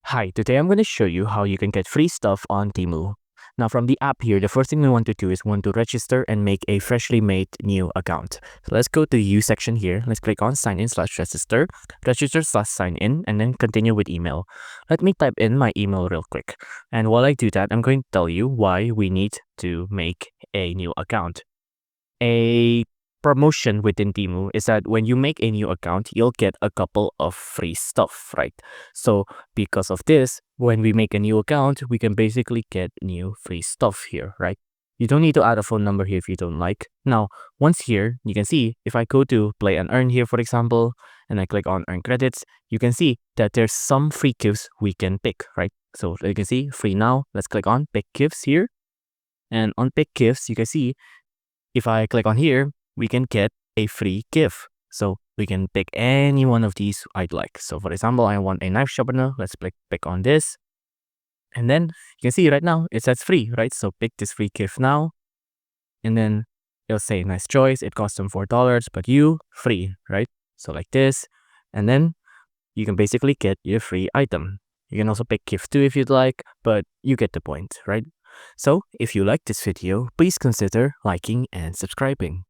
Hi, today I'm going to show you how you can get free stuff on Temu. Now from the app here, the first thing we want to do is want to register and make a freshly made new account. So let's go to the U section here. Let's click on sign in/register, register/sign in, and then continue with email. Let me type in my email real quick. And while I do that, I'm going to tell you why we need to make a new account. A promotion within Temu is that when you make a new account, you'll get a couple of free stuff, right? So because of this, when we make a new account, we can basically get new free stuff here, right? You don't need to add a phone number here if you don't like. Now, once here, you can see if I go to play and earn here, for example, and I click on earn credits, you can see that there's some free gifts we can pick, right? So you can see free now. Let's click on pick gifts here. And on pick gifts, you can see if I click on here, we can get a free gift. So we can pick any one of these I'd like. So for example, I want a knife sharpener. Let's pick on this. And then you can see right now it says free, right? So pick this free gift now. And then it'll say nice choice. It costs them $4, but you free, right? So like this. And then you can basically get your free item. You can also pick gift too if you'd like, but you get the point, right? So if you like this video, please consider liking and subscribing.